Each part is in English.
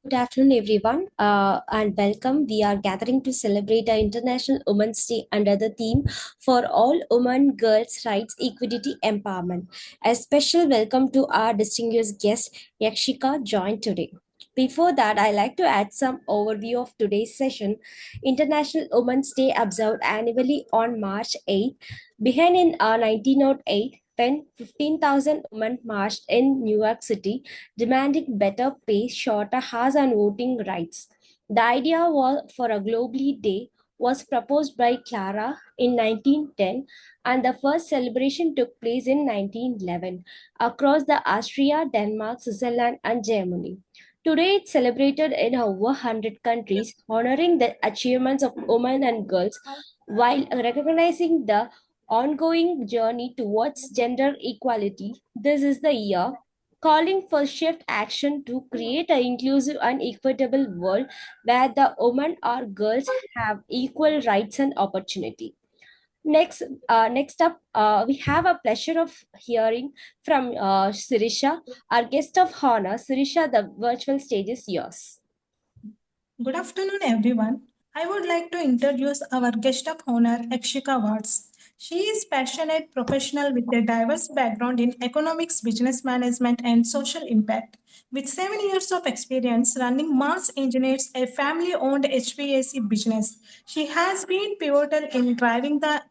Good afternoon, everyone, and welcome. We are gathering to celebrate our International Women's Day under the theme for all women, girls' rights, equality, empowerment. A special welcome to our distinguished guest, Yakshika, joined today. Before that, I like to add some overview of today's session. International Women's Day observed annually on March 8th, began in 1908 when 15,000 women marched in New York City demanding better pay, shorter hours, and voting rights. The idea was for a globally day was proposed by Clara in 1910, and the first celebration took place in 1911 across the Austria, Denmark, Switzerland, and Germany. Today, it's celebrated in over 100 countries, honoring the achievements of women and girls while recognizing the ongoing journey towards gender equality. This is the year calling for shift action to create an inclusive and equitable world where the women or girls have equal rights and opportunity. Next up, we have a pleasure of hearing from Sirisha, our guest of honor. Sirisha, the virtual stage is yours. Good afternoon, everyone. I would like to introduce our guest of honor, Akshika Watts. She is passionate professional with a diverse background in economics, business management, and social impact. With 7 years of experience running Mars Engineers, a family-owned HVAC business, she has been pivotal in driving the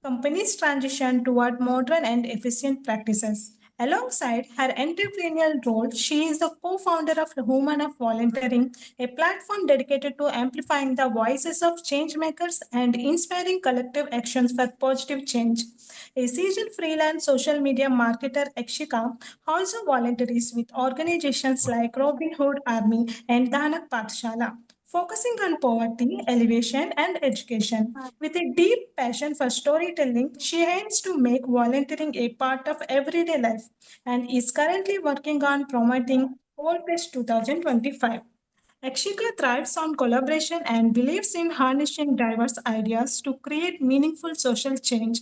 companies transition toward modern and efficient practices. Alongside her entrepreneurial role, she is the co founder of Women of Volunteering, a platform dedicated to amplifying the voices of changemakers and inspiring collective actions for positive change. A seasoned freelance social media marketer, Ekshika also volunteers with organizations like Robin Hood Army and Danak Pathshala, focusing on poverty, elevation, and education. With a deep passion for storytelling, she aims to make volunteering a part of everyday life and is currently working on promoting World Fest 2025. Akshika thrives on collaboration and believes in harnessing diverse ideas to create meaningful social change.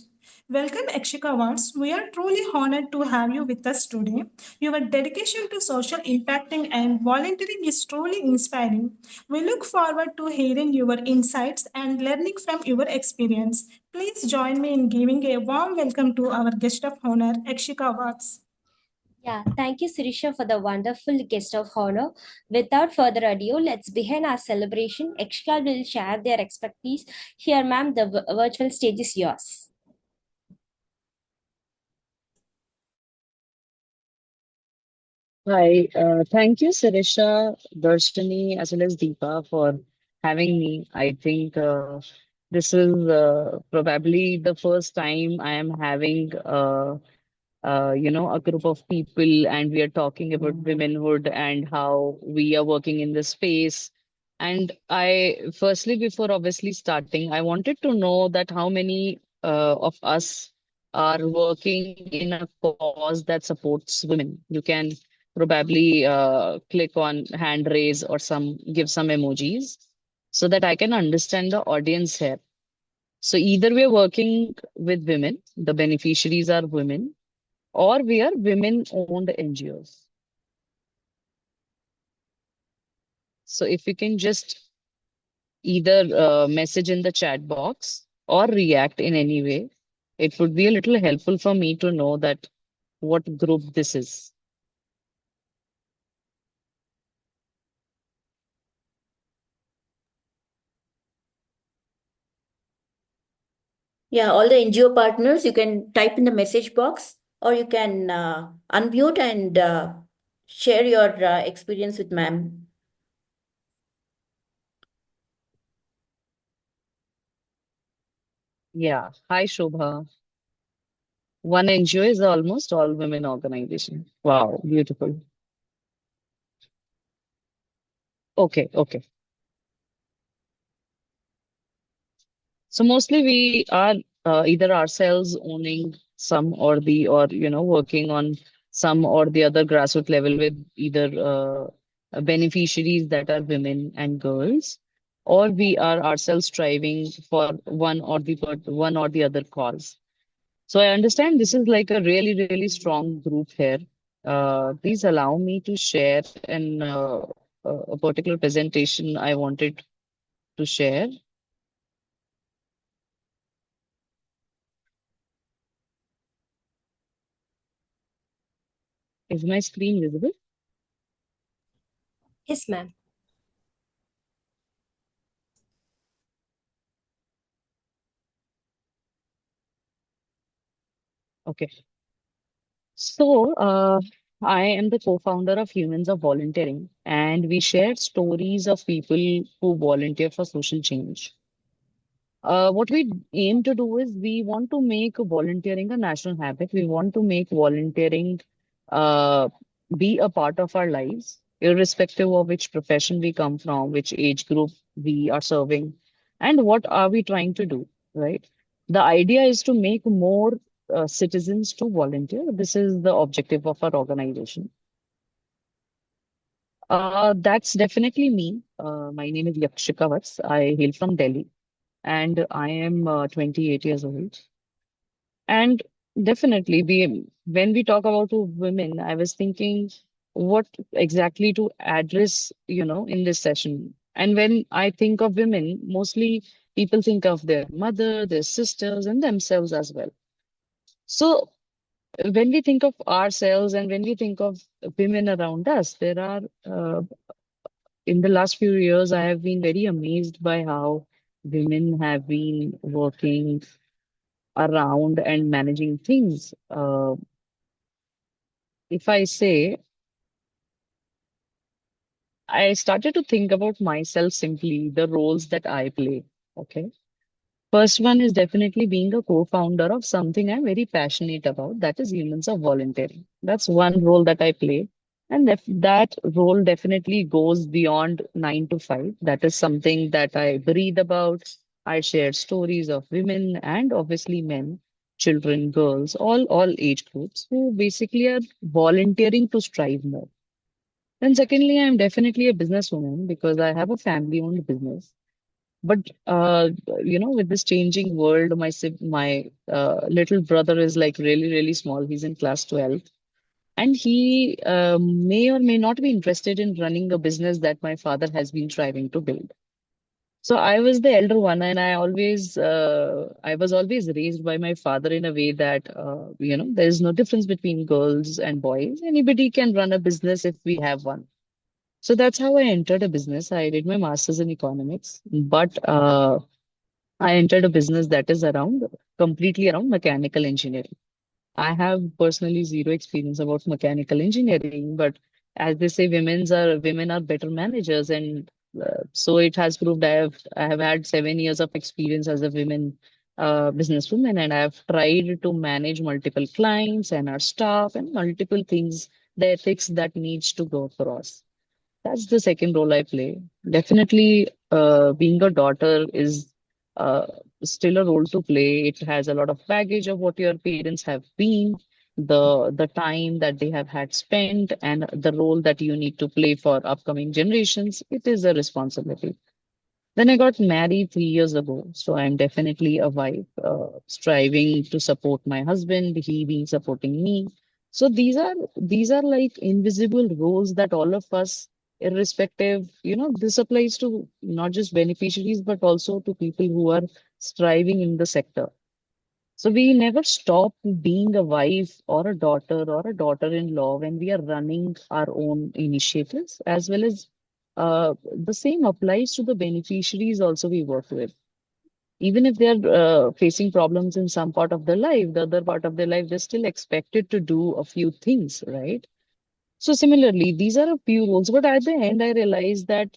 Welcome, Akshika Watts. We are truly honored to have you with us today. Your dedication to social impacting and volunteering is truly inspiring. We look forward to hearing your insights and learning from your experience. Please join me in giving a warm welcome to our guest of honor, Akshika Watts. Yeah, thank you, Sirisha, for the wonderful guest of honor. Without further ado, let's begin our celebration. Ekshika will share their expertise. Here, ma'am, the virtual stage is yours. Hi, thank you, Sirisha, Darshini, as well as Deepa for having me. I think this is probably the first time I am having, a group of people, and we are talking about womenhood and how we are working in this space. And firstly, before obviously starting, I wanted to know that how many of us are working in a cause that supports women. You can probably click on hand raise or give some emojis so that I can understand the audience here. So either we are working with women, the beneficiaries are women, or we are women-owned NGOs. So if you can just either message in the chat box or react in any way, it would be a little helpful for me to know that what group this is. Yeah, all the NGO partners, you can type in the message box or you can unmute and share your experience with ma'am. Yeah. Hi, Shobha. One NGO is almost all women organization. Wow, beautiful. Okay, okay. So mostly we are either ourselves owning some or working on some or the other grassroots level with either beneficiaries that are women and girls, or we are ourselves striving for one or the other cause. So I understand this is like a really, really strong group here. Please allow me to share an a particular presentation I wanted to share. Is my screen visible? Yes, ma'am. Okay. So, I am the co-founder of Humans of Volunteering, and we share stories of people who volunteer for social change. What we aim to do is we want to make volunteering a national habit. We want to make volunteering uh, be a part of our lives, irrespective of which profession we come from, which age group we are serving, and what are we trying to do, right? The idea is to make more citizens to volunteer. This is the objective of our organization. That's definitely me. My name is Yakshika Vats. I hail from Delhi and I am 28 years old. And definitely, when we talk about women, I was thinking what exactly to address, in this session. And when I think of women, mostly people think of their mother, their sisters, and themselves as well. So when we think of ourselves and when we think of women around us, there are, in the last few years, I have been very amazed by how women have been working around and managing things. If I say, I started to think about myself simply, the roles that I play. Okay. First one is definitely being a co-founder of something I'm very passionate about, that is humans of volunteering. That's one role that I play. And that role definitely goes beyond 9 to 5. That is something that I breathe about. I share stories of women and obviously men, children, girls, all age groups who basically are volunteering to strive more. Then secondly, I'm definitely a businesswoman because I have a family-owned business. But with this changing world, my little brother is like really, really small. He's in class 12, and he may or may not be interested in running a business that my father has been striving to build. So I was the elder one, and I was always raised by my father in a way that there is no difference between girls and boys. Anybody can run a business if we have one. So that's how I entered a business. I did my master's in economics, but I entered a business that is completely around mechanical engineering. I have personally zero experience about mechanical engineering, but as they say, women are better managers, and so it has proved. I have had 7 years of experience as a women businesswoman, and I have tried to manage multiple clients and our staff and multiple things, the ethics that needs to go across. That's the second role I play. Definitely, being a daughter is uh, still a role to play. It has a lot of baggage of what your parents have been, the time that they have had spent, and the role that you need to play for upcoming generations. It is a responsibility. Then I got married 3 years ago, so I'm definitely a wife, striving to support my husband, he being supporting me. So these are like invisible roles that all of us, irrespective, this applies to not just beneficiaries, but also to people who are striving in the sector. So we never stop being a wife or a daughter-in-law when we are running our own initiatives, as well as the same applies to the beneficiaries also we work with. Even if they're facing problems in some part of their life, the other part of their life, they're still expected to do a few things, right? So similarly, these are a few roles, but at the end, I realized that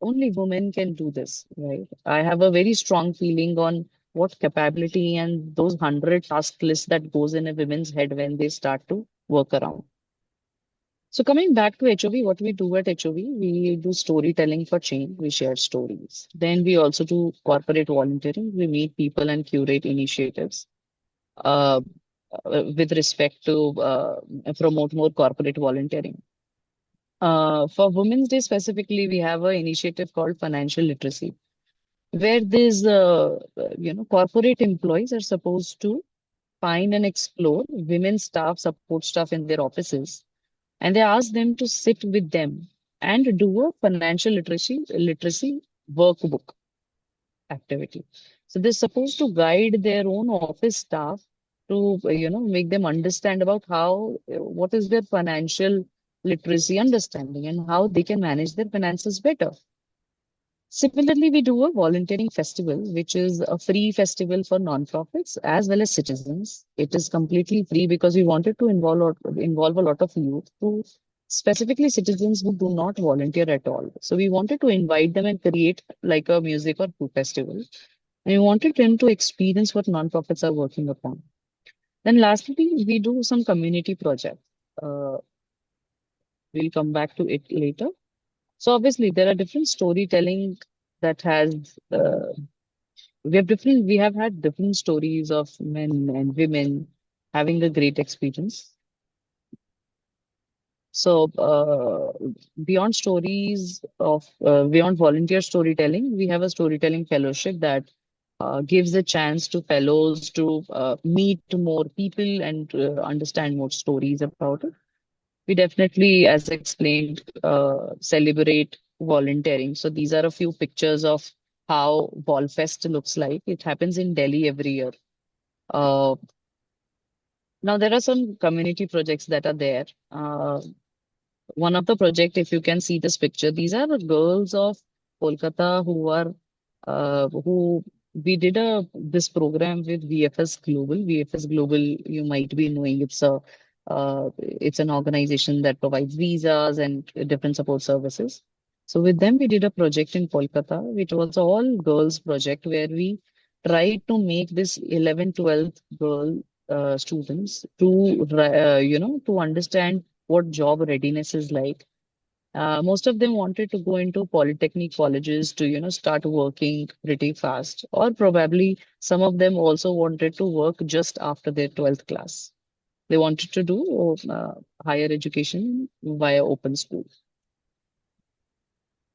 only women can do this, right? I have a very strong feeling on what capability and those 100 task lists that goes in a women's head when they start to work around. So coming back to HOV, what we do at HOV, we do storytelling for change. We share stories. Then we also do corporate volunteering. We meet people and curate initiatives uh, with respect to promote more corporate volunteering. For Women's Day specifically, we have an initiative called financial literacy, where these corporate employees are supposed to find and explore women staff, support staff in their offices, and they ask them to sit with them and do a financial literacy workbook activity. So they're supposed to guide their own office staff to, make them understand about how, what is their financial literacy understanding and how they can manage their finances better. Similarly, we do a volunteering festival, which is a free festival for nonprofits as well as citizens. It is completely free because we wanted to involve a lot of youth, to specifically citizens who do not volunteer at all. So we wanted to invite them and create like a music or food festival. And we wanted them to experience what nonprofits are working upon. Then lastly, we do some community projects. Uh, we'll come back to it later. So obviously, there are different storytelling that has we have had different stories of men and women having a great experience. So beyond volunteer storytelling, we have a storytelling fellowship that gives a chance to fellows to meet more people and understand more stories about it. We definitely, as explained, celebrate volunteering. So these are a few pictures of how Volfest looks like. It happens in Delhi every year. Uh, Now there are some community projects that are there. One of the project, if you can see this picture, these are the girls of Kolkata who we did this program with VFS Global. VFS Global, you might be knowing, it's an organization that provides visas and different support services. So with them, we did a project in Kolkata, which was all girls project where we tried to make this 11th, 12th girl students to understand what job readiness is like. Most of them wanted to go into polytechnic colleges to, start working pretty fast, or probably some of them also wanted to work just after their 12th class. They wanted to do higher education via open school.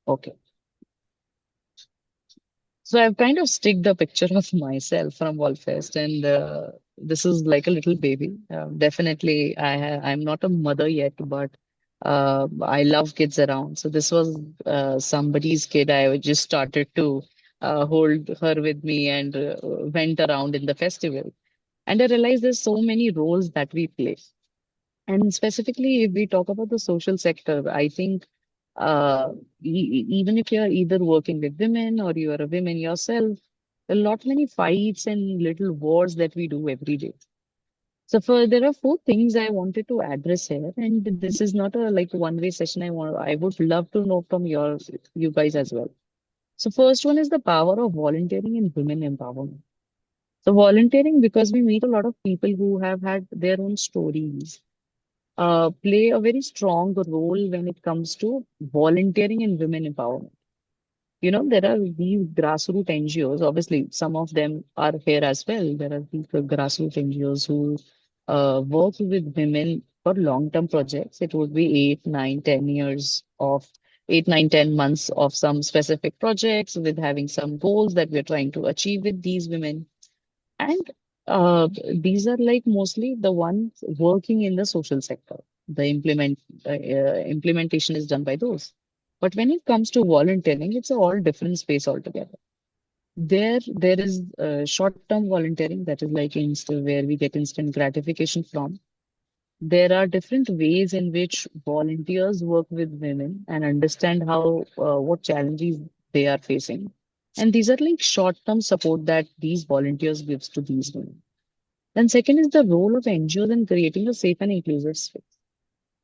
Okay. So I've kind of sticked a picture of myself from Wallfest, and this is like a little baby. Definitely, I'm not a mother yet, but I love kids around. So this was somebody's kid. I just started to hold her with me and went around in the festival. And I realized there's so many roles that we play. And specifically, if we talk about the social sector, I think uh, even if you're either working with women or you are a woman yourself, there are a lot many fights and little wars that we do every day. So there are four things I wanted to address here, and this is not a like one-way session. I would love to know from you guys as well. So first one is the power of volunteering in women empowerment. So volunteering, because we meet a lot of people who have had their own stories, play a very strong role when it comes to volunteering in women empowerment. There are these grassroots NGOs. Obviously, some of them are here as well. There are these grassroots NGOs who work with women for long-term projects. It would be 8, 9, 10 months of some specific projects with having some goals that we're trying to achieve with these women. And these are like mostly the ones working in the social sector. Implementation is done by those. But when it comes to volunteering, it's a all different space altogether. There is short-term volunteering that is like where we get instant gratification from. There are different ways in which volunteers work with women and understand what challenges they are facing. And these are like short-term support that these volunteers gives to these women. Then second is the role of NGOs in creating a safe and inclusive space.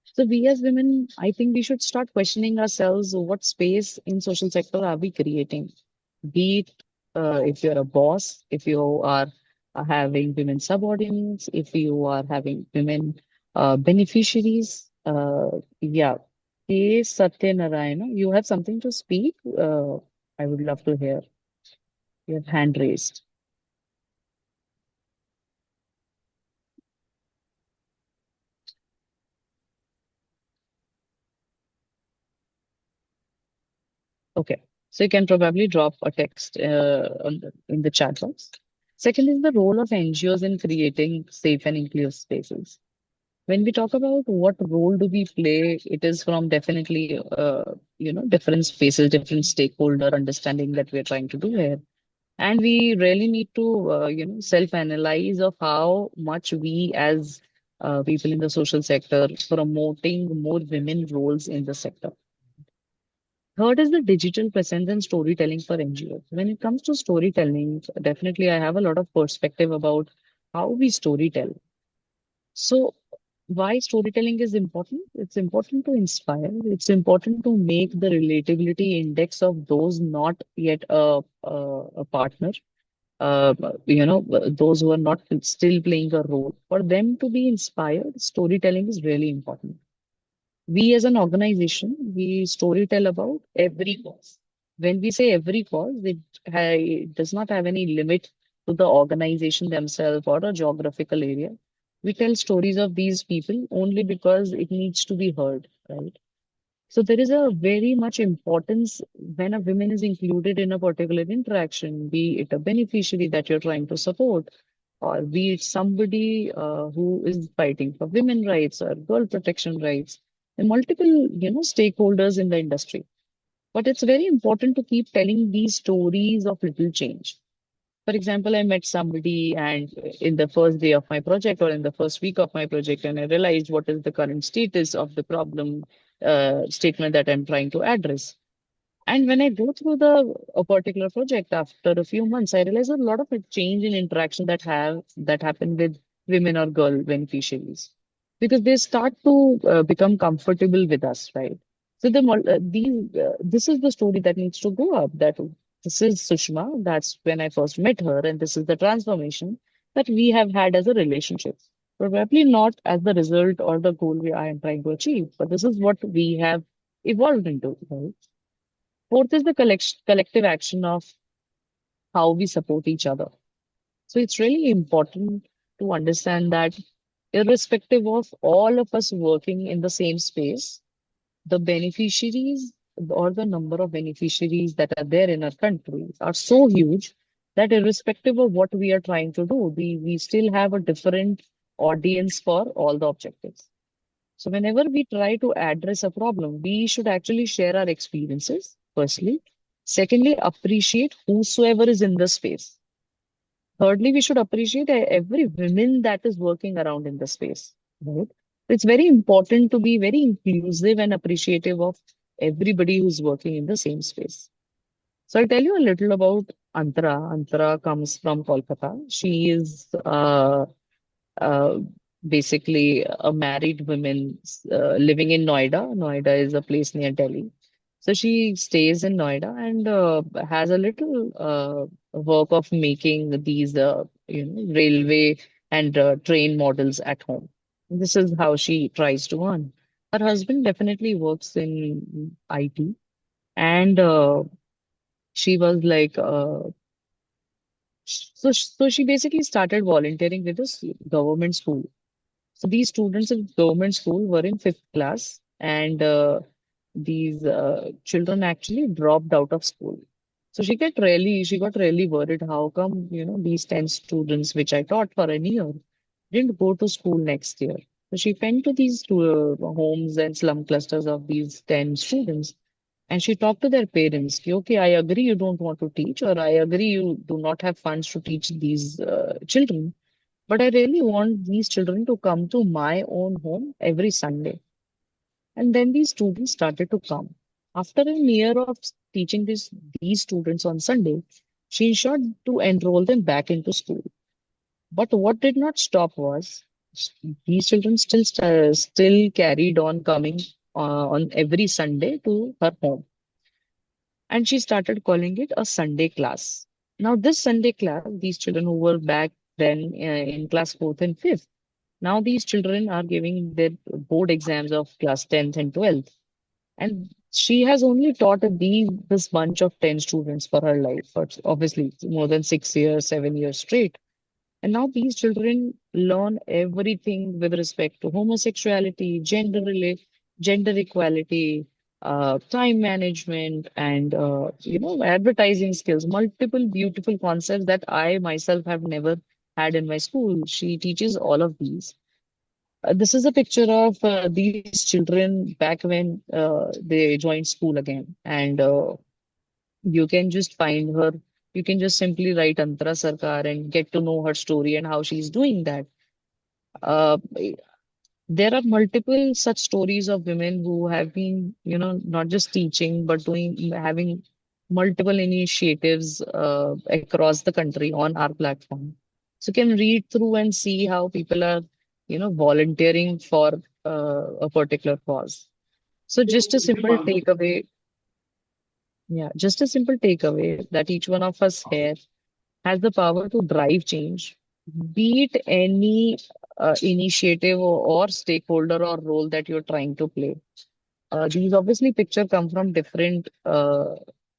So we as women, I think we should start questioning ourselves, what space in social sector are we creating? Be it if you're a boss, if you are having women subordinates, if you are having women beneficiaries. Yeah. K. Satyanarayana, you have something to speak? I would love to hear your hand raised. Okay. So you can probably drop a text in the chat box. Second is the role of NGOs in creating safe and inclusive spaces. When we talk about what role do we play, it is from definitely, different spaces, different stakeholder understanding that we're trying to do here. And we really need to, self-analyze of how much we as people in the social sector promoting more women roles in the sector. Third is the digital presence and storytelling for NGOs. When it comes to storytelling, definitely I have a lot of perspective about how we storytell. So, why storytelling is important? It's important to inspire. It's important to make the relatability index of those not yet a partner, uh, those who are not still playing a role. For them to be inspired, storytelling is really important. We as an organization, we storytell about every cause. When we say every cause, it does not have any limit to the organization themselves or a geographical area. We tell stories of these people only because it needs to be heard, right? So there is a very much importance when a woman is included in a particular interaction, be it a beneficiary that you're trying to support, or be it somebody who is fighting for women rights or girl protection rights, and multiple, stakeholders in the industry. But it's very important to keep telling these stories of little change. For example, I met somebody and in the first day of my project or in the first week of my project, and I realized what is the current status of the problem statement that I'm trying to address. And when I go through a particular project after a few months, I realize a lot of a change in interaction that happen with women or girl beneficiaries because they start to become comfortable with us, right? So this is the story that needs to go up. That this is Sushma. That's when I first met her, and this is the transformation that we have had as a relationship. Probably not as the result or the goal I am trying to achieve, but this is what we have evolved into, right? Fourth is the collective action of how we support each other. So it's really important to understand that irrespective of all of us working in the same space, the beneficiaries or the number of beneficiaries that are there in our country are so huge that irrespective of what we are trying to do, we still have a different audience for all the objectives. So whenever we try to address a problem, we should actually share our experiences, firstly. Secondly, appreciate whosoever is in the space. Thirdly, we should appreciate every woman that is working around in the space, right? It's very important to be very inclusive and appreciative of everybody who's working in the same space. So I'll tell you a little about Antara. Antara comes from Kolkata. She is uh, basically a married woman living in Noida. Noida is a place near Delhi. So she stays in Noida and has a little work of making these, railway and train models at home. This is how she tries to earn. Her husband definitely works in IT, and she was like, so she basically started volunteering with this government school. So these students in government school were in fifth class, and these children actually dropped out of school. So she got really worried. How come, these 10 students, which I taught for a year, didn't go to school next year? So she went to these homes and slum clusters of these 10 students, and she talked to their parents. Okay, I agree you don't want to teach, or I agree you do not have funds to teach these children. But I really want these children to come to my own home every Sunday. And then these students started to come. After a year of teaching these students on Sunday, she ensured to enroll them back into school. But what did not stop was these children still carried on coming on every Sunday to her home. And she started calling it a Sunday class. Now, this Sunday class, these children who were back then in class fourth and fifth, now these children are giving their board exams of class 10th and 12th. And she has only taught this bunch of 10 students for her life, for obviously more than 6 years, 7 years straight. And now these children learn everything with respect to homosexuality, gender equality, time management, and advertising skills. Multiple beautiful concepts that I myself have never had in my school. She teaches all of these. This is a picture of these children back when they joined school again, and you can just find her. You can just simply write Antara Sarkar and get to know her story and how she's doing that. Uh, there are multiple such stories of women who have been, not just teaching, but having multiple initiatives across the country on our platform. So you can read through and see how people are, volunteering for a particular cause. So just a simple takeaway that each one of us here has the power to drive change, be it any initiative or stakeholder or role that you're trying to play. These obviously picture come from different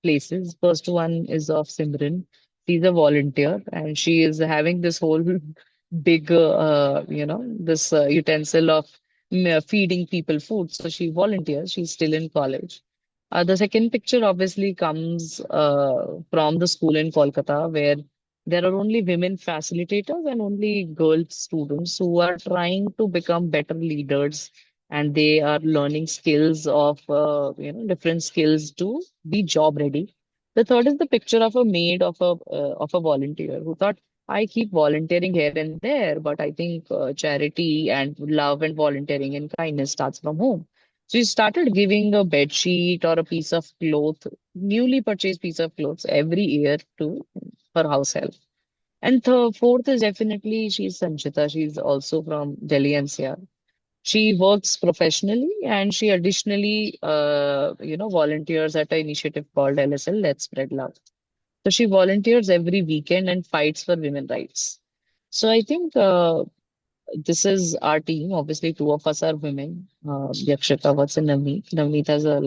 places. First one is of Simran. She's a volunteer and she is having this whole big, this utensil of feeding people food. So she volunteers. She's still in college. The second picture obviously comes from the school in Kolkata where there are only women facilitators and only girl students who are trying to become better leaders, and they are learning skills of different skills to be job ready. The third is the picture of a maid of a volunteer who thought, I keep volunteering here and there, but I think charity and love and volunteering and kindness starts from home. So she started giving a bed sheet or a piece of cloth, newly purchased piece of clothes every year to her house help. And fourth is definitely she's Sanchita. She's also from Delhi NCR. She works professionally and she additionally, volunteers at an initiative called LSL, Let's Spread Love. So she volunteers every weekend and fights for women rights. So I think this is our team. Obviously, two of us are women. Yakshita, what's in Navneet? Navneet has a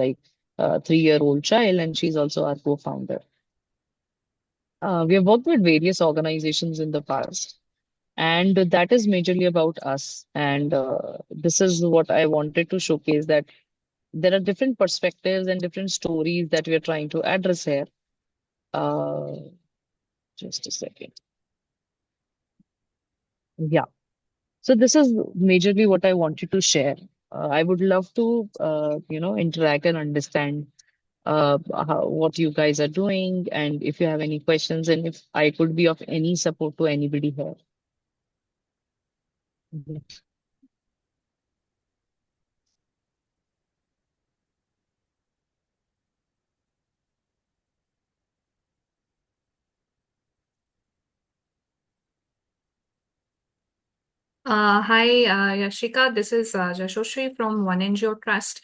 3-year-old child and she's also our co-founder. We have worked with various organizations in the past. And that is majorly about us. And this is what I wanted to showcase, that there are different perspectives and different stories that we are trying to address here. Uh, just a second. Yeah. So this is majorly what I wanted to share. I would love to, interact and understand what you guys are doing, and if you have any questions, and if I could be of any support to anybody here. Yeah. Hi, Yashika. This is Jashoshri from One NGO Trust.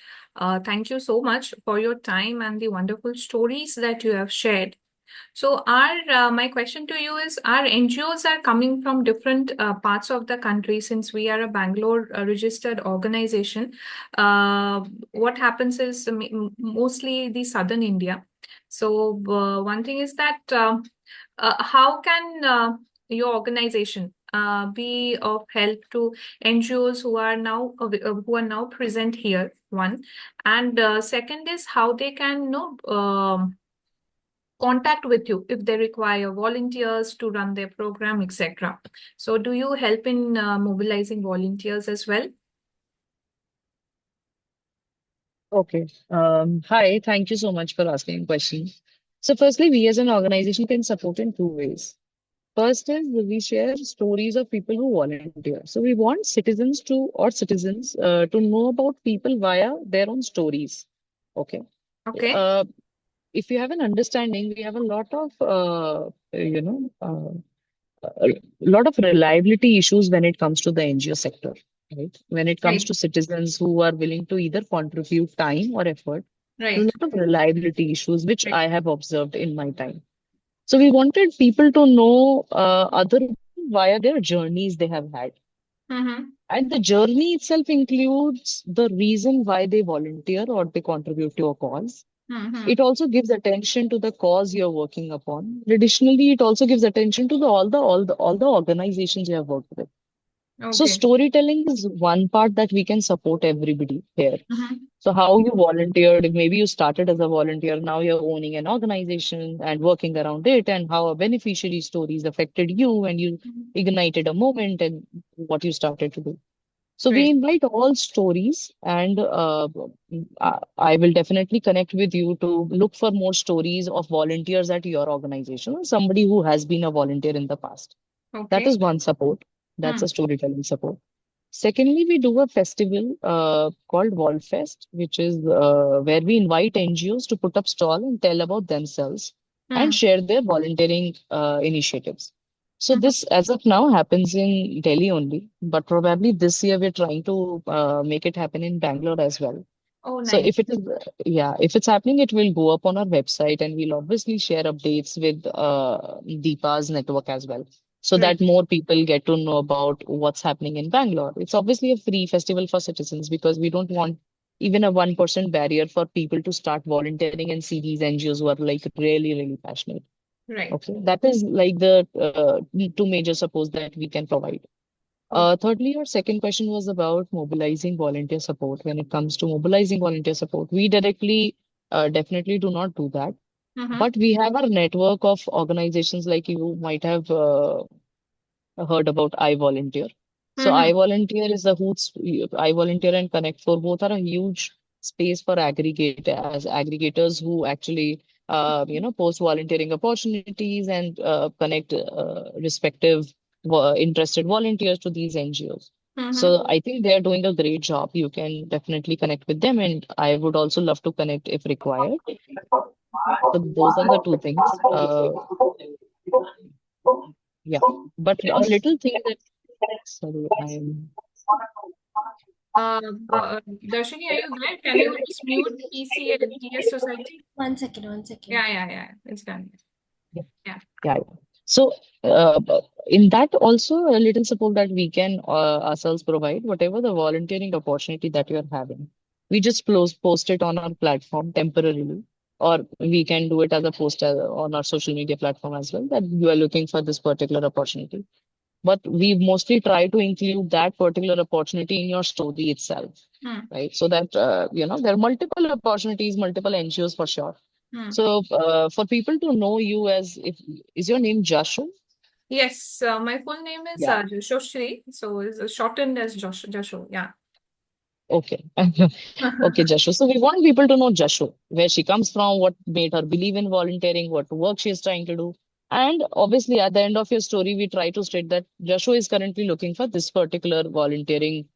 Thank you so much for your time and the wonderful stories that you have shared. So, our my question to you is: our NGOs are coming from different parts of the country. Since we are a Bangalore registered organization, what happens is mostly the southern India. So, one thing is that how can your organization be of help to NGOs who are now present here? One, and second is how they can contact with you if they require volunteers to run their program, etc. So, do you help in mobilizing volunteers as well? Okay. Hi, thank you so much for asking a question. So firstly, we as an organization can support in two ways. First is we share stories of people who volunteer. So we want citizens to know about people via their own stories. Okay. Okay, Uh, if you have an understanding, we have a lot of reliability issues when it comes to the NGO sector, right? When it comes right, to citizens who are willing to either contribute time or effort, a right, lot of reliability issues, which I have observed in my time. So we wanted people to know other via their journeys they have had. Mm-hmm. And the journey itself includes the reason why they volunteer or they contribute to a cause. Mm-hmm. It also gives attention to the cause you're working upon. Additionally, it also gives attention to all the organizations you have worked with. So Okay. storytelling is one part that we can support everybody here. Mm-hmm. So how you volunteered, maybe you started as a volunteer, now you're owning an organization and working around it, and how a beneficiary stories affected you and you ignited a moment and what you started to do. So we Right. invite all stories, and I will definitely connect with you to look for more stories of volunteers at your organization or somebody who has been a volunteer in the past. That Okay. is one support. That's Hmm. a storytelling support. Secondly, we do a festival called Wallfest, which is where we invite NGOs to put up stall and tell about themselves and Hmm. share their volunteering initiatives. So Mhm. this, as of now, happens in Delhi only, but probably this year we're trying to make it happen in Bangalore as well. Oh, So nice. if it is, yeah, if it's happening, it will go up on our website, and we'll obviously share updates with Deepa's network as well, so Right. that more people get to know about what's happening in Bangalore. It's obviously a free festival for citizens because we don't want even a 1% barrier for people to start volunteering and see these NGOs who are like really, really passionate. Right. Okay, that is like the two major supports that we can provide. Okay. Thirdly, your second question was about mobilizing volunteer support. When it comes to mobilizing volunteer support, we directly definitely do not do that. Mm-hmm. But we have our network of organizations like you might have heard about I Volunteer. So Mm-hmm. I Volunteer is a Hoots, I Volunteer and Connect for both are a huge space for aggregators who actually post volunteering opportunities and connect respective interested volunteers to these NGOs. Mm-hmm. So I think they are doing a great job. You can definitely connect with them, and I would also love to connect if required. So those are the two things. Yeah, but a little thing that sorry, I'm Darshini, are you there? Can you just mute PC and TS Society? One second, one Yeah, second. yeah, yeah. It's done. yeah, Yeah. yeah. Yeah. So in that also a little support that we can ourselves provide, whatever the volunteering opportunity that you are having. We just post it on our platform temporarily, or we can do it as a post on our social media platform as well that you are looking for this particular opportunity. But we mostly try to include that particular opportunity in your story itself, Hmm. right? So that there are multiple opportunities, multiple NGOs for sure. Hmm. So for people to know you as if is your name Jashu? Yes, my full name is Yeah. Jashoshri, so it's shortened as Jasho. Yeah. Okay. Okay, Jashu. So we want people to know Jashu, where she comes from, what made her believe in volunteering, what work she is trying to do. And obviously, at the end of your story, we try to state that Jashu is currently looking for this particular volunteering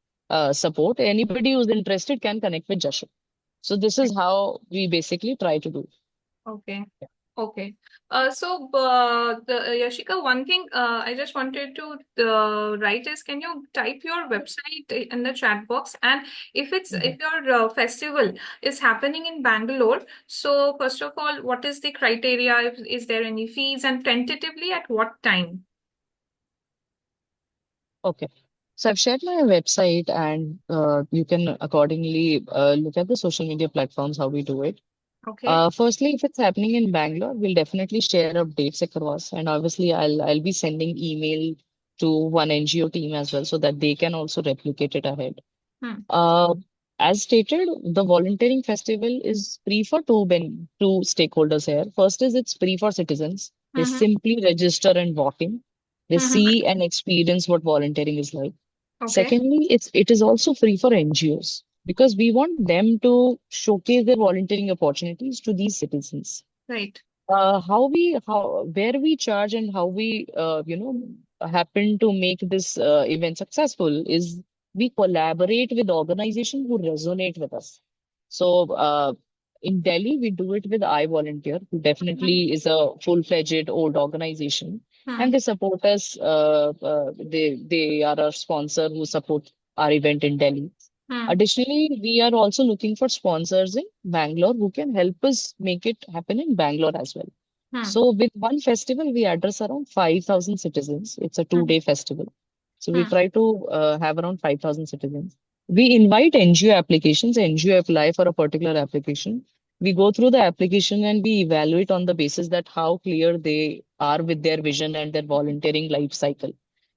support. Anybody who's interested can connect with Jashu. So this is how we basically try to do. Okay. Okay. Yashika, one thing I just wanted to write is, can you type your website in the chat box? And if Mhm. your festival is happening in Bangalore, so first of all, what is the criteria? Is there any fees, and tentatively at what time? Okay. So I've shared my website, and you can accordingly look at the social media platforms how we do it. Okay. Firstly, if it's happening in Bangalore, we'll definitely share updates across, and obviously, I'll be sending email to one NGO team as well, so that they can also replicate it ahead. Hmm. Uh, as stated, the volunteering festival is free for two stakeholders here. First is it's free for citizens. They Mm-hmm. simply register and walk in. They Mm-hmm. see and experience what volunteering is like. Okay. Secondly, it is also free for NGOs because we want them to showcase their volunteering opportunities to these citizens. Right. Where we charge and how we happen to make this event successful is we collaborate with organizations who resonate with us. So in Delhi we do it with I Volunteer, who definitely Mm-hmm. is a full-fledged old organization, Hmm. and they support us. They are our sponsor who support our event in Delhi. Hmm. Additionally, we are also looking for sponsors in Bangalore who can help us make it happen in Bangalore as well. Hmm. So with one festival, we address around 5,000 citizens. It's a Hmm. 2-day festival. So we Hmm. try to have around 5,000 citizens. We invite NGO applications. NGO apply for a particular application. We go through the application and we evaluate on the basis that how clear they are with their vision and their volunteering life cycle.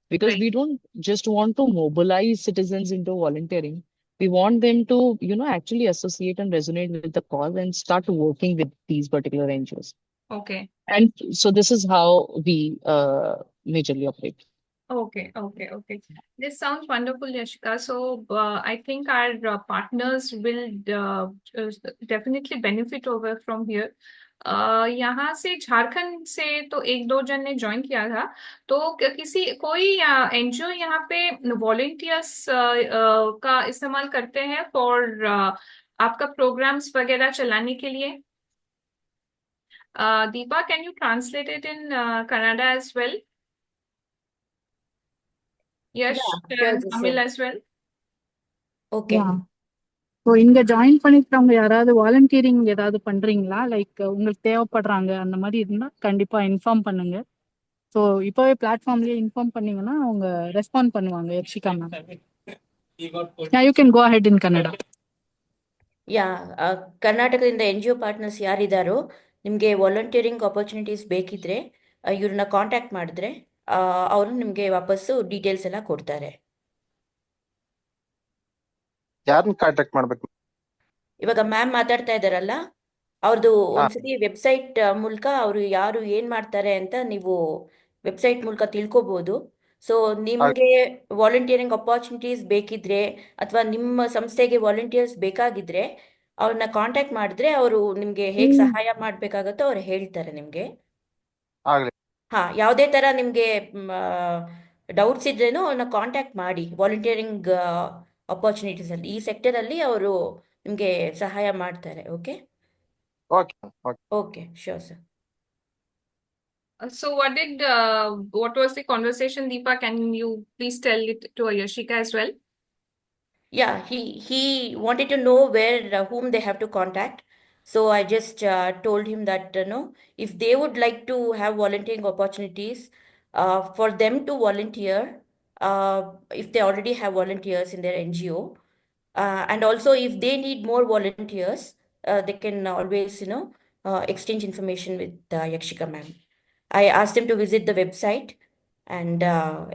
Because Right. we don't just want to mobilize citizens into volunteering. We want them to, actually associate and resonate with the cause and start working with these particular NGOs. Okay. And so this is how we majorly operate. Okay. This sounds wonderful, Yashika. So I think our partners will uh, definitely benefit over from here. यहाँ से झारखंड से तो एक दो जन ने join किया था, तो किसी कोई एनजीओ यहाँ पे वॉलेंटियर्स का इस्तेमाल करते हैं फॉर आपका प्रोग्राम्स वगैरह चलाने के लिए? Deepa, can you translate it in Kannada as well? Yeah, Yes, sure, and Jesse. Tamil as well. Okay. Yeah. So இங்க ஜாயின் பண்ணிருக்கவங்க யாராவது வாலண்டியரிங் ஏதாவது பண்றீங்களா? லைக் உங்களுக்கு தேவைப்படுறாங்க அந்த மாதிரி இருந்தா கண்டிப்பா இன்ஃபார்ம் பண்ணுங்க. ஸோ இப்போவே பிளாட்ஃபார்ம்லயே இன்ஃபார்ம் பண்ணீங்கன்னா அவங்க ரெஸ்பாண்ட் பண்ணுவாங்க. Yakshika ma'am. Yeah, you can go ahead in Kannada. Yeah ಕರ್ನಾಟಕದಿಂದ ಎನ್ ಜಿ ಒ ಪಾರ್ಟ್ನರ್ಸ್ ಯಾರಿದ್ದಾರೋ ನಿಮಗೆ ವಾಲಂಟಿಯರಿಂಗ್ ಆಪರ್ಚುನಿಟೀಸ್ ಬೇಕಿದ್ರೆ ಇವ್ರನ್ನ ಕಾಂಟ್ಯಾಕ್ಟ್ ಮಾಡಿದ್ರೆ ಅವರು ನಿಮಗೆ ವಾಪಸ್ಸು ಡೀಟೇಲ್ಸ್ ಎಲ್ಲ ಕೊಡ್ತಾರೆ. ಯಾರನ್ನ ಕಾಂಟ್ಯಾಕ್ಟ್ ಮಾಡ್ಬೇಕು? ಇವಾಗ ಮ್ಯಾಮ್ ಮಾತಾಡ್ತಾ ಇದ್ದಾರಲ್ಲ, ಅವ್ರದ್ದು ಹಾ, ಒಂದ್ಸತಿ ವೆಬ್ಸೈಟ್ ಮೂಲಕ ಅವರು ಯಾರು ಏನು ಮಾಡ್ತಾರೆ ಅಂತ ನೀವು ವೆಬ್ಸೈಟ್ ಮೂಲಕ ತಿಳ್ಕೊಬೋದು. ಸೊ ಆಗ್- ನಿಮಗೆ ವಾಲಂಟಿಯರಿಂಗ್ ಅಪಾರ್ಚುನಿಟೀಸ್ ಬೇಕಿದ್ರೆ ಅಥವಾ ನಿಮ್ಮ ಸಂಸ್ಥೆಗೆ ವಾಲಂಟಿಯರ್ಸ್ ಬೇಕಾಗಿದ್ರೆ ಅವ್ರನ್ನ ಕಾಂಟ್ಯಾಕ್ಟ್ ಮಾಡಿದ್ರೆ ಅವರು ನಿಮಗೆ ಹೇಗೆ ಸಹಾಯ ಮಾಡಬೇಕಾಗತ್ತೋ ಅವ್ರು ಹೇಳ್ತಾರೆ ನಿಮಗೆ. ಆಗ್ಲಿ. ಯಾವುದೇ ಥರ ನಿಮಗೆ ಡೌಟ್ಸ್ ಇದ್ರೇನು ಅವ್ರನ್ನ ಕಾಂಟ್ಯಾಕ್ಟ್ ಮಾಡಿ. ವಾಲಂಟಿಯರಿಂಗ್ ಅಪಾರ್ಚುನಿಟೀಸಲ್ಲಿ ಈ ಸೆಕ್ಟರಲ್ಲಿ ಅವರು ನಿಮಗೆ ಸಹಾಯ ಮಾಡ್ತಾರೆ. Okay okay okay. Okay, sure sir. So what was the conversation, Deepa? Can you please tell it to Yashika as well? Yeah, he wanted to know where whom they have to contact. So I just told him that no, if they would like to have volunteering opportunities, for them to volunteer, uh, if they already have volunteers in their NGO, and also if they need more volunteers, they can always exchange information with Yakshika ma'am. I asked him to visit the website and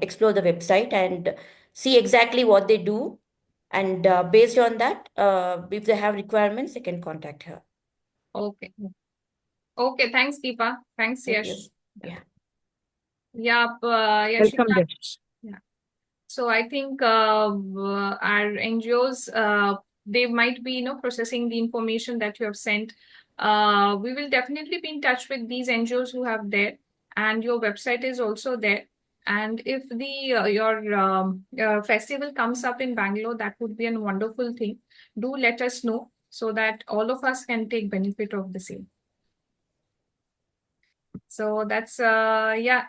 explore the website and see exactly what they do. And based on that, if they have requirements, they can contact her. Okay. Okay, thanks, Deepa. Thanks, Thank Yash. you. Yeah. Yeah, Welcome, Yashika. Yash. Yeah. So I think our NGOs, they might be, processing the information that you have sent. We will definitely be in touch with these NGOs who have there, and your website is also there. And if your festival comes up in Bangalore, that would be a wonderful thing. Do let us know so that all of us can take benefit of the same. So that's yeah.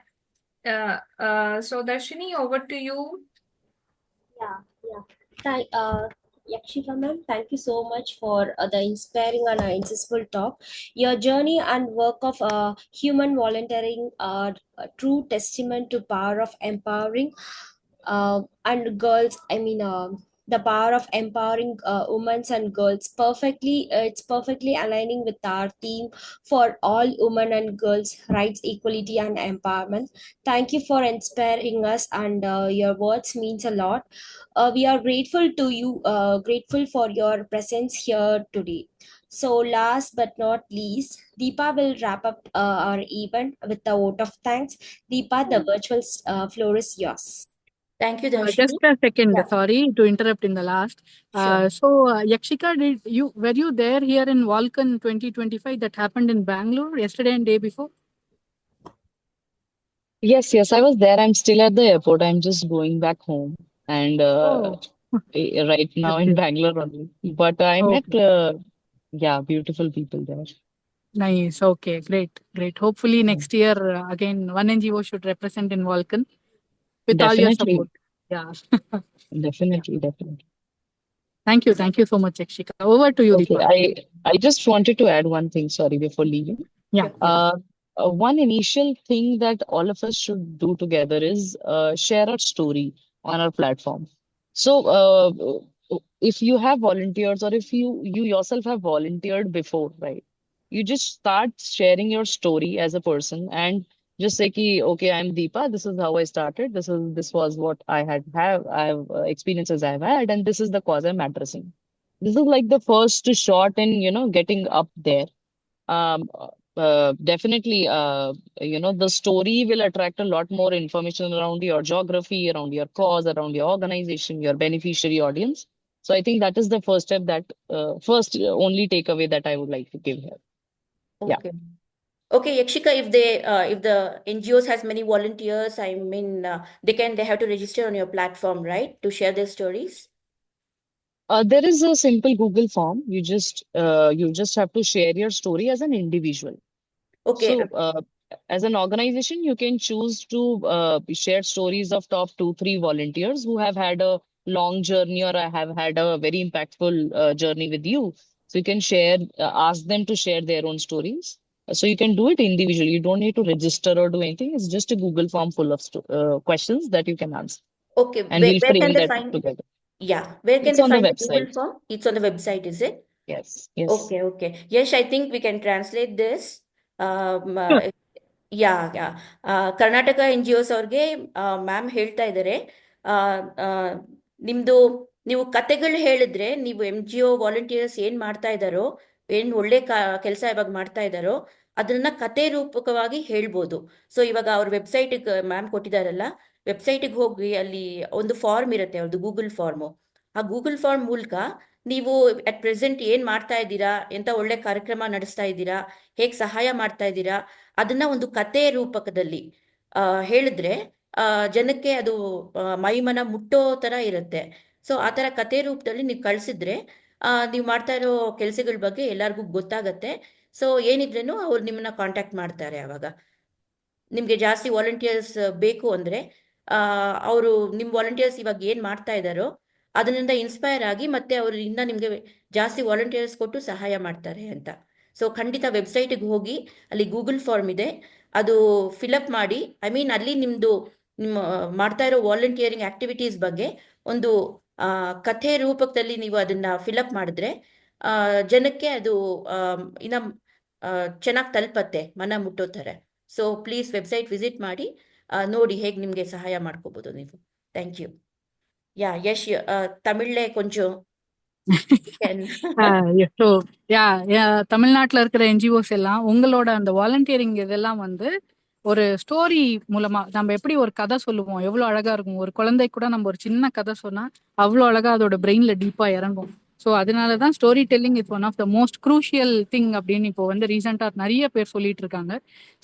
So Darshini, over to you. Yeah. Yakshika ma'am, thank you so much for the inspiring and insightful talk. Your journey and work of human volunteering are a true testament to power of empowering and girls. The power of empowering women and girls. It's perfectly aligning with our theme for all women and girls rights, equality, and empowerment. Thank you for inspiring us, and your words means a lot. We are grateful to you, grateful for your presence here today. So, last but not least, Deepa will wrap up our event with a vote of thanks. Deepa, the virtual floor is yours. Thank you, Just Darshini. a second, Yeah, sorry to interrupt in the last. sure. Yakshika, were you there here in Vulcan 2025 that happened in Bangalore yesterday and day before? Yes, I was there. I'm still at the airport. I'm just going back home and Oh, right now in okay. Bangalore only. But I met, Okay. yeah, beautiful people there. Nice. Okay. Great. Hopefully next year again one NGO should represent in Vulcan with all your Definitely, support. Yeah. definitely. Thank you so much, Yakshika. Over to you, Okay, Deepa. I just wanted to add one thing, sorry, before leaving. Yeah. Sure. Uh, One initial thing that all of us should do together is share our story on our platform. So, if you have volunteers or if you yourself have volunteered before, right? You just start sharing your story as a person and just say, ki, okay, I'm Deepa. This is how I started. This was what I have experiences I've had, and this is the cause I'm addressing. This is like the first shot in, getting up there. definitely, the story will attract a lot more information around your geography, around your cause, around your organization, your beneficiary audience. So I think that is the first step, that first only takeaway that I would like to give here. Yeah. Okay. Okay, Yakshika, if the NGOs has many volunteers, I mean, they have to register on your platform, right, to share their stories? There is a simple Google form. You just have to share your story as an individual. Okay, So, as an organization, you can choose to share stories of top two, three volunteers who have had a long journey or have had a very impactful journey with you. So you can ask them to share their own stories. So you can do it individually. You don't need to register or do anything. It's just a Google form full of questions that you can answer, okay. and we'll Where can frame they that find? together. Yeah, where can It's they on the find the Google website. form? It's on the website, is it? Yes, yes. Okay, okay. Yes, I think we can translate this. Um, Sure. uh, yeah yeah Karnataka N G ಒಸ್ ಅವ್ರಿಗೆ ma'am ಹೇಳ್ತಾ ಇದ್ದಾರೆ, ನಿಮ್ಮದು ನೀವು ಕತೆಗಳು ಹೇಳಿದ್ರೆ, ನೀವು M G O volunteers ಏನು ಮಾಡ್ತಾ ಇದ್ದಾರೋ, ಏನು ಒಳ್ಳೆ ಕೆಲಸ ಇವಾಗ ಮಾಡ್ತಾ ಇದ್ದಾರೋ ಅದನ್ನ ಕತೆ ರೂಪಕವಾಗಿ ಹೇಳ್ಬೋದು. ಸೊ ಇವಾಗ ಅವ್ರ ವೆಬ್ಸೈಟಿಗೆ ಮ್ಯಾಮ್ ಕೊಟ್ಟಿದ್ದಾರಲ್ಲ, ವೆಬ್ಸೈಟಿಗೆ ಹೋಗಿ ಅಲ್ಲಿ ಒಂದು ಫಾರ್ಮ್ ಇರುತ್ತೆ ಅವ್ರದ್ದು, ಗೂಗಲ್ ಫಾರ್ಮು. ಆ ಗೂಗಲ್ ಫಾರ್ಮ್ ಮೂಲಕ ನೀವು ಅಟ್ ಪ್ರೆಸೆಂಟ್ ಏನು ಮಾಡ್ತಾ ಇದ್ದೀರಾ, ಎಂಥ ಒಳ್ಳೆ ಕಾರ್ಯಕ್ರಮ ನಡೆಸ್ತಾ ಇದ್ದೀರಾ, ಹೇಗೆ ಸಹಾಯ ಮಾಡ್ತಾ ಇದ್ದೀರಾ, ಅದನ್ನ ಒಂದು ಕತೆ ರೂಪಕದಲ್ಲಿ ಹೇಳಿದ್ರೆ ಜನಕ್ಕೆ ಅದು ಮೈಮನ ಮುಟ್ಟೋ ಥರ ಇರುತ್ತೆ. ಸೊ ಆ ಥರ ಕತೆ ರೂಪದಲ್ಲಿ ನೀವು ಕಳಿಸಿದ್ರೆ ನೀವು ಮಾಡ್ತಾ ಇರೋ ಕೆಲಸಗಳ ಬಗ್ಗೆ ಎಲ್ಲರಿಗೂ ಗೊತ್ತಾಗತ್ತೆ. ಸೊ ಏನಿದ್ರೇನು ಅವ್ರು ನಿಮ್ಮನ್ನ ಕಾಂಟ್ಯಾಕ್ಟ್ ಮಾಡ್ತಾರೆ. ಆವಾಗ ನಿಮಗೆ ಜಾಸ್ತಿ ವಾಲಂಟಿಯರ್ಸ್ ಬೇಕು ಅಂದರೆ ಅವರು ನಿಮ್ಮ ವಾಲಂಟಿಯರ್ಸ್ ಇವಾಗ ಏನು ಮಾಡ್ತಾ ಇದ್ದಾರೋ ಅದರಿಂದ ಇನ್ಸ್ಪೈರ್ ಆಗಿ ಮತ್ತೆ ಅವರು ಇನ್ನ ನಿಮಗೆ ಜಾಸ್ತಿ ವಾಲಂಟಿಯರ್ಸ್ ಕೊಟ್ಟು ಸಹಾಯ ಮಾಡ್ತಾರೆ ಅಂತ. ಸೊ ಖಂಡಿತ ವೆಬ್ಸೈಟಿಗೆ ಹೋಗಿ ಅಲ್ಲಿ ಗೂಗಲ್ ಫಾರ್ಮ್ ಇದೆ, ಅದು ಫಿಲಪ್ ಮಾಡಿ. ಐ ಮೀನ್ ಅಲ್ಲಿ ನಿಮ್ಮ ಮಾಡ್ತಾ ಇರೋ ವಾಲಂಟಿಯರಿಂಗ್ ಆಕ್ಟಿವಿಟೀಸ್ ಬಗ್ಗೆ ಒಂದು ಕಥೆ ರೂಪದಲ್ಲಿ ನೀವು ಅದನ್ನ ಫಿಲಪ್ ಮಾಡಿದ್ರೆ ಜನಕ್ಕೆ ಅದು ಇನ್ನ ಚೆನ್ನಾಗಿ ತಲುಪತ್ತೆ, ಮನ ಮುಟ್ಟೋ ಥರ. ಸೊ ಪ್ಲೀಸ್ ವೆಬ್ಸೈಟ್ ವಿಸಿಟ್ ಮಾಡಿ ನೋಡಿ ಹೇಗೆ ನಿಮಗೆ ಸಹಾಯ ಮಾಡ್ಕೋಬೋದು ನೀವು. Thank you. ಯಾ ಯಶ್, தமிழ்ல கொஞ்சம் can. ஸோ தமிழ்நாட்டில் இருக்கிற என்ஜிஓஸ் எல்லாம் உங்களோட அந்த வாலண்டியரிங் இதெல்லாம் வந்து ஒரு ஸ்டோரி மூலமா நம்ம எப்படி ஒரு கதை சொல்லுவோம், எவ்வளவு அழகா இருக்கும். ஒரு குழந்தை கூட நம்ம ஒரு சின்ன கதை சொன்னா அவ்வளோ அழகா அதோட பிரெயின்ல டீப்பா இறங்கும். ஸோ அதனாலதான் story telling is one of the most crucial thing அப்படின்னு இப்போ வந்து ரீசெண்டா நிறைய பேர் சொல்லிட்டு இருக்காங்க.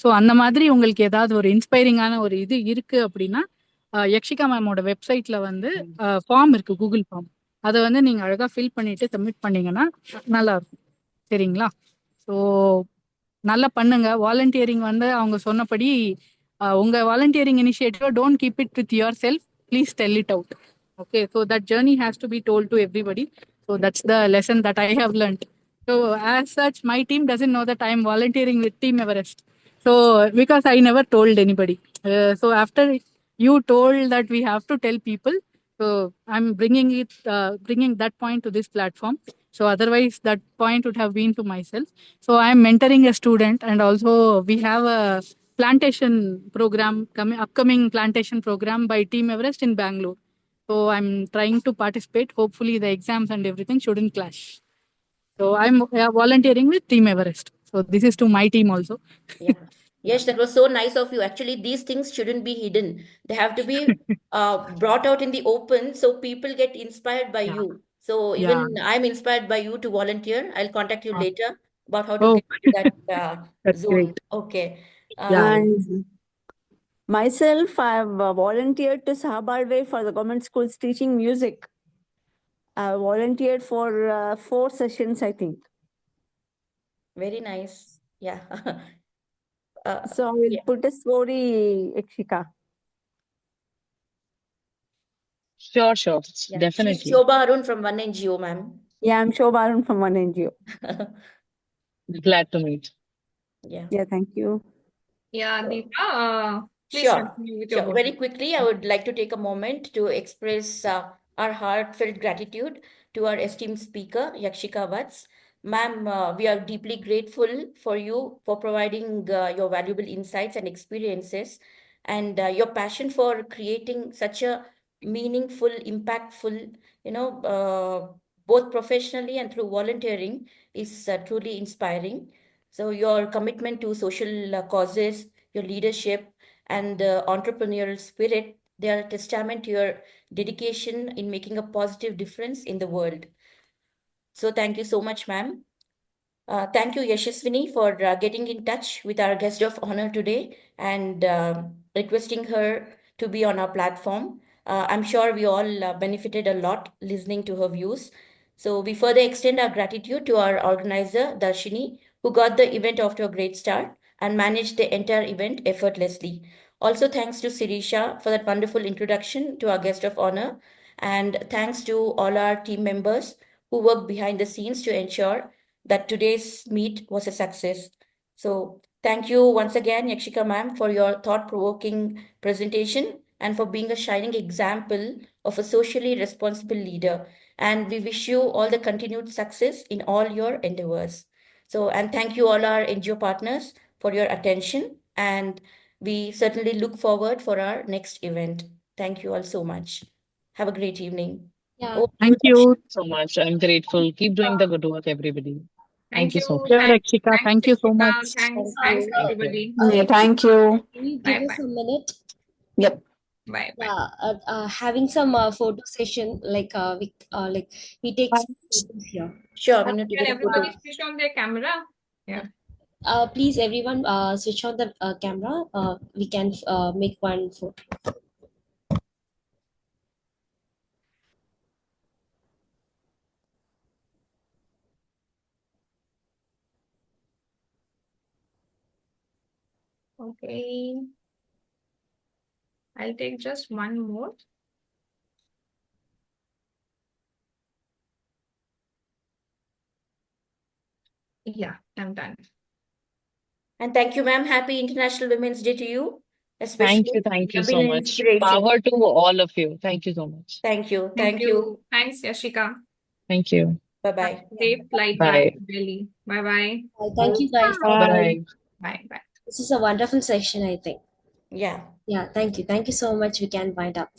ஸோ அந்த மாதிரி உங்களுக்கு ஏதாவது ஒரு இன்ஸ்பைரிங்கான ஒரு இது இருக்கு அப்படின்னா யக்ஷிகா மேமோட வெப்சைட்ல வந்து ஃபார்ம் இருக்கு, கூகுள் ஃபார்ம். அதை வந்து நீங்க அழகா ஃபில் பண்ணிட்டு சப்மிட் பண்ணீங்கன்னா நல்லா இருக்கும். சரிங்களா? ஸோ நல்லா பண்ணுங்க. வாலண்டியரிங் வந்து அவங்க சொன்னபடி உங்க volunteering initiative don't keep it with your self, please tell it out. Okay, so that journey has to be told to everybody. So that's the lesson that I have learnt. So as such my team doesn't know that I am volunteering with team Everest. So because I never told anybody. So after you told that we have to tell people, so I'm bringing that point to this platform. So otherwise that point would have been to myself. So I'm mentoring a student, and also we have a plantation program upcoming plantation program by Team Everest in Bangalore. So I'm trying to participate. Hopefully the exams and everything shouldn't clash. So I'm volunteering with Team Everest. So this is to my team also. Yeah. Yes, that was so nice of you. Actually, these things shouldn't be hidden. They have to be brought out in the open so people get inspired by Yeah, you. So even yeah. I'm inspired by you to volunteer. I'll contact you Uh, later about how to oh, get to that that's zone. great. Okay. Yeah. And myself, I have volunteered to Sahabalwe for the government schools teaching music. I volunteered for 4 sessions, I think. Very nice. Yeah. So I will Yeah. put a story, Ikshika. Sure, Yeah. She's definitely. Shobha Arun from One NGO, ma'am. Yeah, I'm Shobharun from one NGO. Glad to meet. Yeah. Yeah, thank you. Yeah, So, Deepa, please sure, continue with your sure. Very quickly, I would like to take a moment to express our heartfelt gratitude to our esteemed speaker, Yakshika Vats. Ma'am, we are deeply grateful for you for providing your valuable insights and experiences, and your passion for creating such a meaningful, impactful, both professionally and through volunteering is truly inspiring. So your commitment to social causes, your leadership, and entrepreneurial spirit, they are a testament to your dedication in making a positive difference in the world. So thank you so much, ma'am. Thank you, Yashaswini, for getting in touch with our guest of honor today and requesting her to be on our platform. I'm sure we all benefited a lot listening to her views. So we further extend our gratitude to our organizer, Darshini, who got the event off to a great start and managed the entire event effortlessly. Also, thanks to Sirisha for that wonderful introduction to our guest of honor. And thanks to all our team members who worked behind the scenes to ensure that today's meet was a success. So thank you once again, Yakshika ma'am, for your thought-provoking presentation and for being a shining example of a socially responsible leader. And we wish you all the continued success in all your endeavors. So, and thank you all our NGO partners for your attention. And we certainly look forward for our next event. Thank you all so much. Have a great evening. Yeah, Over to Thank you, you. So much. I'm grateful. Keep doing the good work, everybody. Thank Thank you you. so much. Sure, Thanks, Akshika. thanks, Thank you so Yashika. much. Thanks, thank thanks, you. Thank you. everybody. Yeah, thank you. Can you give Bye us bye. a minute? Yep. Bye bye. Yeah, having some photo session like we take some photos here. Sure, we need to Can get a photo. everybody switch on their camera? Yeah. Please, everyone, switch on the camera. We can make one photo. Okay. I'll take just one more. Yeah, I'm done. And thank you, ma'am. Happy International Women's Day to you, especially. Thank You you have been so an much. inspiration. Power to all of you. Thank you so much. Thank you. Thank Thank you. you. Thanks, Yashika. Thank you. Bye Have bye. a safe flight back Bye. to Delhi. Bye bye. Thank you, guys. Bye. Bye. Bye bye. This is a wonderful session, I think. Yeah. Yeah, thank you. Thank you so much. We can wind up.